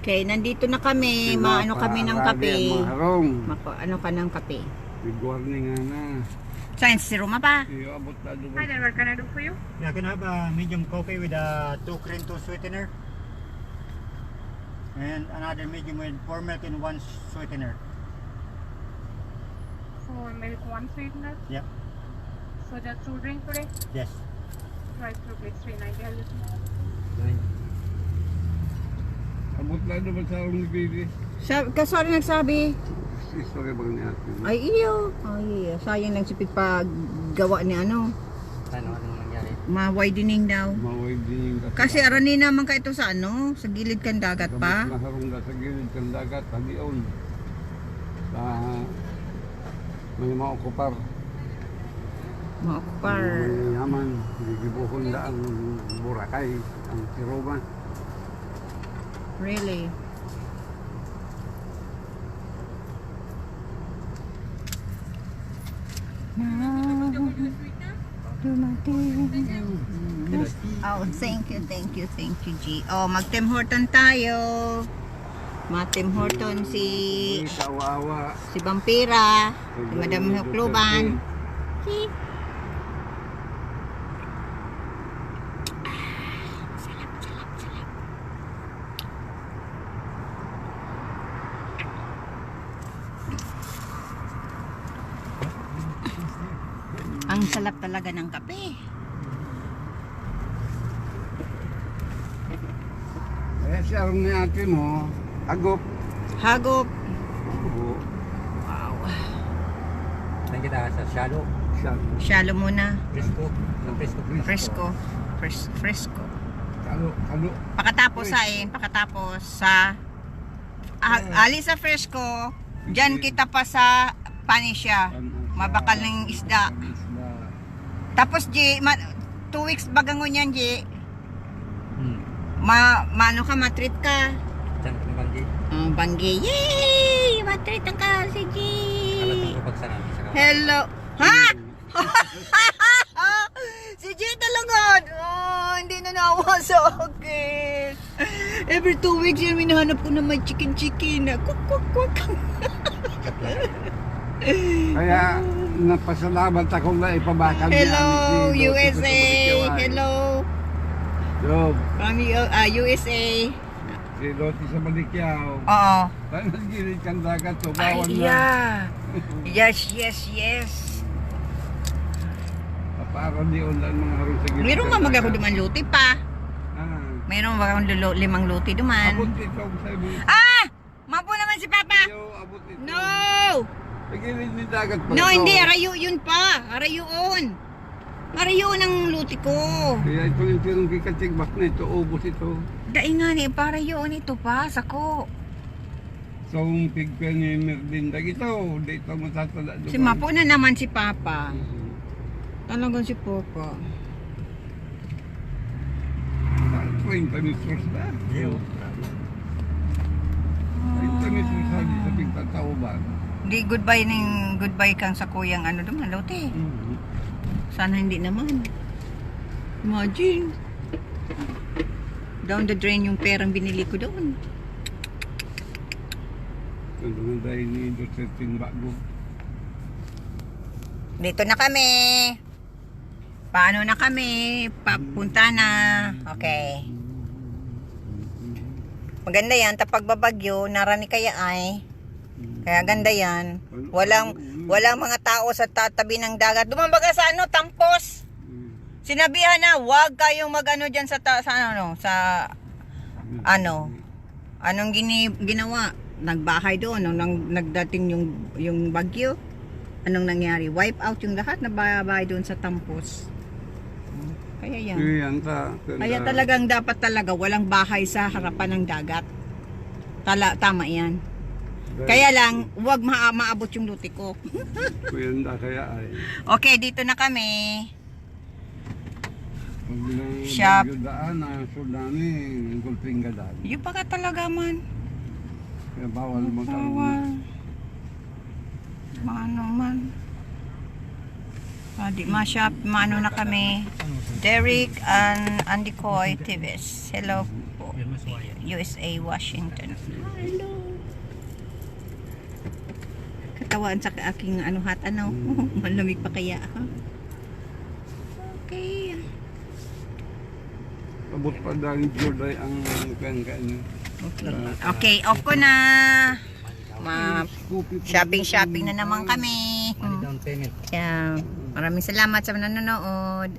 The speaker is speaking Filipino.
Okay, nandito na kami. Maano kami ng kape. Maharong. Ano ka ng kape? Big warning nga na. Science si Roma pa. Iyo, abot na doon. Hi there, what can I do for you? Yeah, can I have a medium coffee with a 2 cream, 2 sweetener? And another medium with 4 milk and 1 sweetener. 4 milk, 1 sweetener. Yep. So just 2 drink today. Yes. Price through please 390. I'll just Abot na doon sa akong baby. Kasari nagsabi. Sorry ba niya? Ay iyo. Ay iyo. Sayang lang si paggawa ni ano. Ano nangyari? Ma-widening daw. Maway din yung Kasi arani naman ka ito sa ano, sa gilid kan dagat pa. Maharong na sa gilid ng dagat. Hagion. Sa may maokupar. Maokpar. May yaman. Gigibuhon na ang Boracay. Ang Tiroban. Really? Oh, thank you, G. Oh, mag-Tim Horton tayo. Ma-Tim Horton si Kawawa. Vampira, si Madam Hukluban. Si ang sarap talaga ng kape. Eh, siya rin ni ate mo. Agop. Hagop. Oo. Wow. Saan kita sa shallow? Shallow muna. Fresco? Fresco. Kalo. Pakatapos sa alis sa Fresco, diyan kita pa sa Panisya. Mabakal ng isda. Tapos G, 2 weeks bagangon yan G. Maano ka, matreat ka. Saan ka naman di? Banggi. Yay! Matreat ang ka si G. Hello. Ha? Si G talaga. Oh, hindi na nawa sa akin. Every 2 weeks yan, minahanap ko na may chicken. Kwak. Kaya napasalamat akong na ipabakal Hello, ni USA. Hello. Job. From USA. Si Loti sa Malikyaw. Oo. Saan nagilid kang dagat to? Bawal na. yeah. Yes. Para di ulan mga harong sa gilid. Meron nga magako duman luti pa. Ah. Meron magako 5 luti duman. Abot ito sa ibo. Ah! Mapo naman si Papa. Yo, abot ito. No! Sa gilid ni dagat pa. No, ito. hindi. Arayo yun pa. Arayo ang luti ko. Kaya ito yung tinong kikatsigbak na ito. Ubos ito. Dahil nga ni, para yun ito pa. Sako. So, ang pigpel ni Merdinda ito. Dito matatala doon. Si Mapo na naman si Papa. Talagang si Papa. 30 metros na. Yo. 30 metros na sa pigtatauban. Di goodbye kang sa kuyang ano duman, luti. Sana hindi naman. Imagine. Down the drain yung perang binili ko doon. Ito na dahil ni Duterte bago. Dito na kami. Paano na kami? Papunta na. Okay. Maganda yan. Tapag babagyo, narani kaya ay. Kaya ganda yan. Walang mga tao sa tatabi ng dagat. Dumabaga sa ano, Tampos. Sinabihan na, wag kayong magano diyan sa anong ginawa? Nagbahay doon nung nagdating yung bagyo. Anong nangyari? Wipe out yung lahat na bahay doon sa Tampos. Kaya yan. Kaya talagang dapat talaga walang bahay sa harapan ng dagat. Tama yan. Kaya lang, huwag maabot yung luti ko. Kuyanda kaya ay. Okay, dito na kami. Shop. Daan na Sudani, gulping gadan. Yung pa ka talaga man. Kaya bawal magkaroon. Bawal. Maano man. Di ma-shop, maano na kami. Derek and Andy Coy TVs. Hello po. Yan mas wire. USA, Washington. Hello. Katawaan sa aking hat malamig pa kaya ha? Okay. Abot pa dahil Jordan ang kan. Okay, off ko na. Shopping na naman kami. Money down payment. Kaya, maraming salamat sa nanonood.